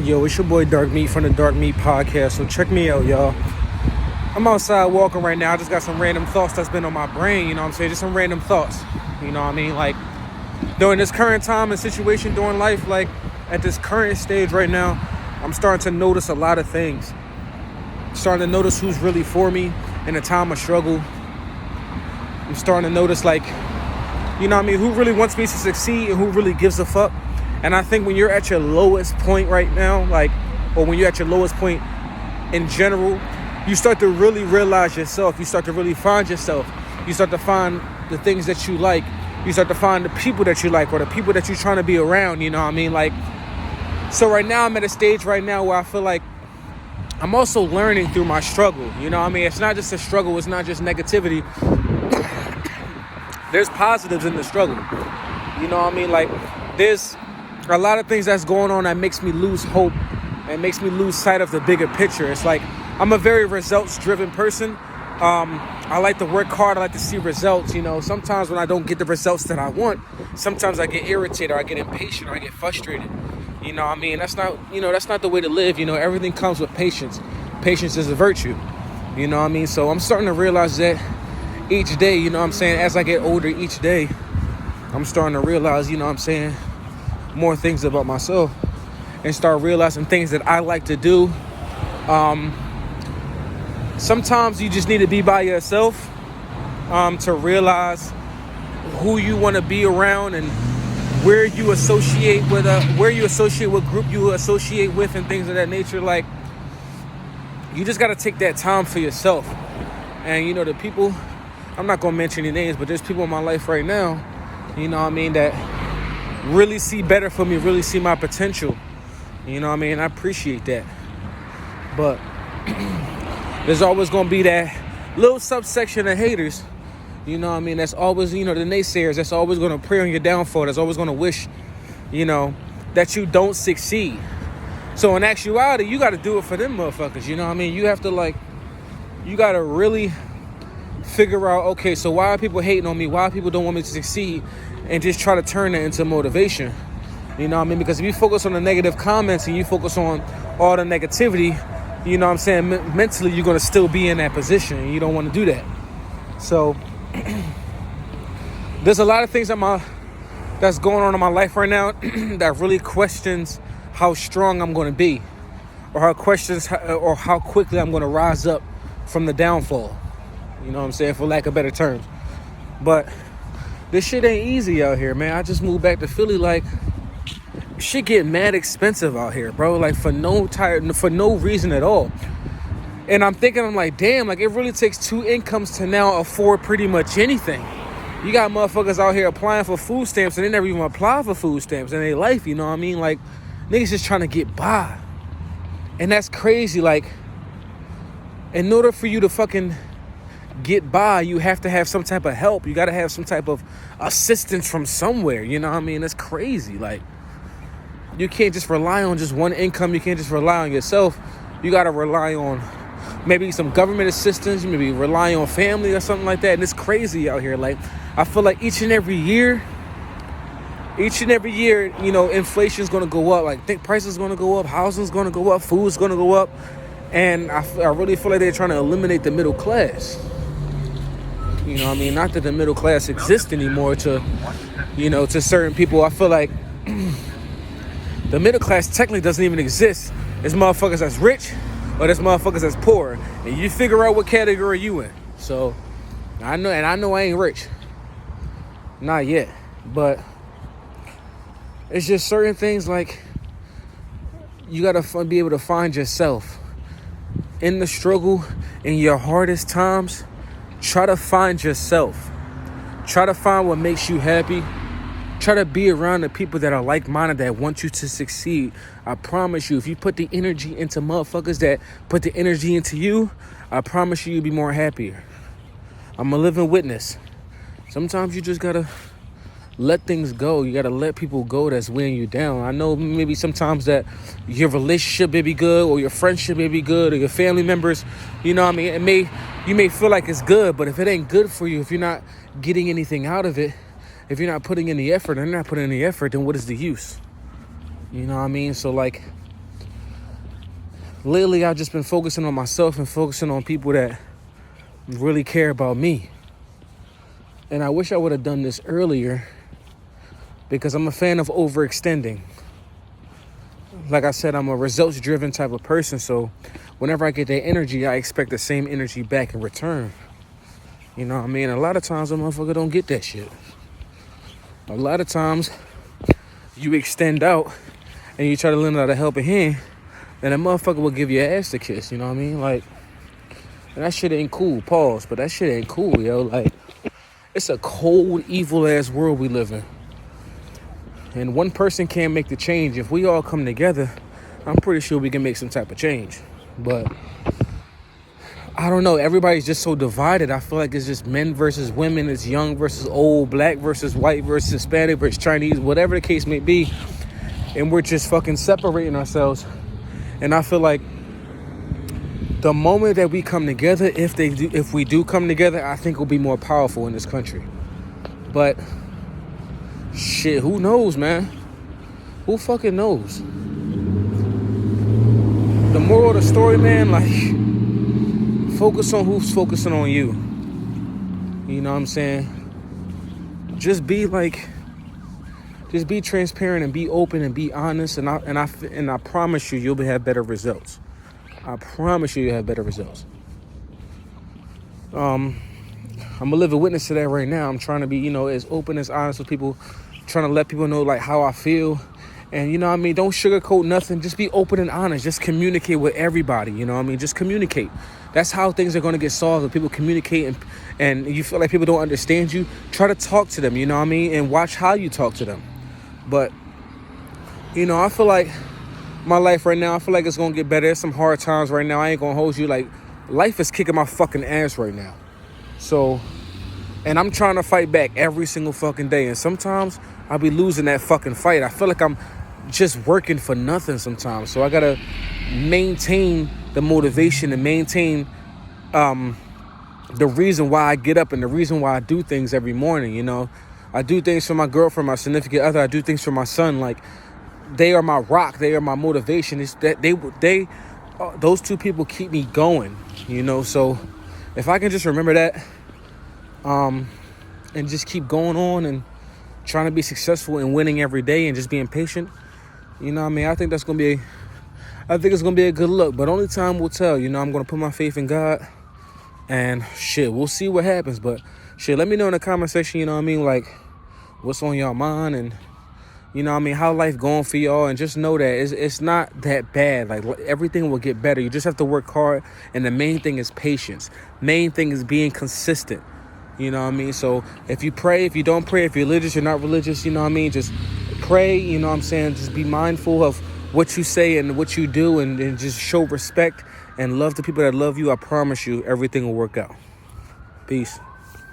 Yo, it's your boy Dark Meat from the Dark Meat Podcast. So check me out, y'all. I'm outside walking right now. I just got some random thoughts that's been on my brain, you know what I'm saying? Just some random thoughts. You know what I mean? Like, during this current time and situation during life, like, at this current stage right now, I'm starting to notice a lot of things. Starting to notice who's really for me in a time of struggle. I'm starting to notice, like, you know what I mean, who really wants me to succeed and who really gives a fuck. And I think when you're at your lowest point right now, like, or when you're at your lowest point in general, you start to really realize yourself. You start to really find yourself. You start to find the things that you like. You start to find the people that you like or the people that you're trying to be around, you know what I mean? Like, so right now I'm at a stage right now where I feel like I'm also learning through my struggle, you know what I mean? It's not just a struggle. It's not just negativity. There's positives in the struggle, you know what I mean? Like, there's a lot of things that's going on that makes me lose hope and makes me lose sight of the bigger picture. It's like I'm a very results-driven person. I like to work hard. I like to see results. You know, sometimes when I don't get the results that I want, sometimes I get irritated, or I get impatient, or I get frustrated. You know what I mean? That's not the way to live. You know, everything comes with patience. Patience is a virtue. You know what I mean? So I'm starting to realize that each day, you know what I'm saying, as I get older each day, I'm starting to realize, you know what I'm saying, more things about myself and start realizing things that I like to do. Sometimes you just need to be by yourself to realize who you want to be around and where you associate with what group you associate with and things of that nature. Like, you just got to take that time for yourself. And you know, the people, I'm not gonna mention any names, but there's people in my life right now, you know what I mean, that really see better for me, really see my potential. You know what I mean? I appreciate that. But there's always going to be that little subsection of haters, you know what I mean? That's always, you know, the naysayers, that's always going to pray on your downfall. That's always going to wish, you know, that you don't succeed. So in actuality, you got to do it for them motherfuckers, you know what I mean? You have to, like, you got to really figure out, okay, so why are people hating on me? Why people don't want me to succeed? And just try to turn that into motivation. You know what I mean? Because if you focus on the negative comments and you focus on all the negativity, you know what I'm saying, mentally you're going to still be in that position, and you don't want to do that. So there's a lot of things that's going on in my life right now that really questions how strong I'm going to be, or how quickly I'm going to rise up from the downfall. You know what I'm saying, for lack of better terms. But this shit ain't easy out here, man. I just moved back to Philly. Like, shit get mad expensive out here, bro. Like, for no reason at all. And I'm like, damn, like, it really takes two incomes to now afford pretty much anything. You got motherfuckers out here applying for food stamps and they never even apply for food stamps in their life, you know what I mean? Like, niggas just trying to get by. And that's crazy. Like, in order for you to fucking get by, you have to have some type of help. You got to have some type of assistance from somewhere, you know what I mean? That's crazy. Like, you can't just rely on just one income. You can't just rely on yourself. You got to rely on maybe some government assistance. You maybe rely on family or something like that. And it's crazy out here. Like, I feel like each and every year, you know, inflation's going to go up. Like, think prices going to go up, housing's going to go up, food's going to go up. And I really feel like they're trying to eliminate the middle class. You know what I mean? Not that the middle class exists anymore to certain people. I feel like the middle class technically doesn't even exist. There's motherfuckers that's rich or there's motherfuckers that's poor. And you figure out what category you in. So, I know I ain't rich. Not yet. But it's just certain things, like, you got to be able to find yourself. In the struggle, in your hardest times, try to find yourself. Try to find what makes you happy. Try to be around the people that are like-minded, that want you to succeed. I promise you, if you put the energy into motherfuckers that put the energy into you, I promise you, you'll be more happier. I'm a living witness. Sometimes you just gotta let things go. You gotta let people go that's weighing you down. I know maybe sometimes that your relationship may be good, or your friendship may be good, or your family members, you know what I mean? You may feel like it's good, but if it ain't good for you, if you're not getting anything out of it, if you're not putting in the effort and they're not putting in the effort, then what is the use? You know what I mean? So, like, lately I've just been focusing on myself and focusing on people that really care about me. And I wish I would have done this earlier, because I'm a fan of overextending. Like I said, I'm a results-driven type of person, so whenever I get that energy, I expect the same energy back in return. You know what I mean? A lot of times a motherfucker don't get that shit. A lot of times you extend out and you try to lend out a helping hand, and a motherfucker will give you an ass to kiss, you know what I mean? Like, and that shit ain't cool, pause, but that shit ain't cool, yo. Like, it's a cold, evil-ass world we live in. And one person can't make the change. If we all come together, I'm pretty sure we can make some type of change. But I don't know. Everybody's just so divided. I feel like it's just men versus women. It's young versus old, black versus white versus Hispanic versus Chinese, whatever the case may be. And we're just fucking separating ourselves. And I feel like the moment that we come together, if we do come together, I think we'll be more powerful in this country. But shit, who knows, man? Who fucking knows? The moral of the story, man, like, focus on who's focusing on you. You know what I'm saying? Just be transparent and be open and be honest, and I promise you'll have better results. I promise you'll have better results. I'm a living witness to that right now. I'm trying to be, as open, as honest with people, trying to let people know like how I feel. And you know what I mean, don't sugarcoat nothing. Just be open and honest. Just communicate with everybody. You know what I mean? Just communicate. That's how things are going to get solved. If people communicate and you feel like people don't understand you, try to talk to them, you know what I mean? And watch how you talk to them. But, I feel like my life right now, I feel like it's going to get better. There's some hard times right now. I ain't going to hold you. Like, life is kicking my fucking ass right now. So, and I'm trying to fight back every single fucking day. And sometimes I'll be losing that fucking fight. I feel like I'm just working for nothing sometimes. So I got to maintain the motivation and maintain the reason why I get up and the reason why I do things every morning, I do things for my girlfriend, my significant other. I do things for my son. Like, they are my rock. They are my motivation. It's that those two people keep me going, So if I can just remember that, and just keep going on and trying to be successful and winning every day and just being patient, I think it's going to be a good look. But only time will tell. I'm going to put my faith in God, and shit, we'll see what happens. But shit, let me know in the comment section, like, what's on y'all mind, and how life going for y'all. And just know that it's not that bad. Like, everything will get better. You just have to work hard, and the main thing is patience. Main thing is being consistent. So if you pray, if you don't pray, if you're religious, you're not religious, just pray, just be mindful of what you say and what you do, and just show respect and love to people that love you. I promise you everything will work out. Peace.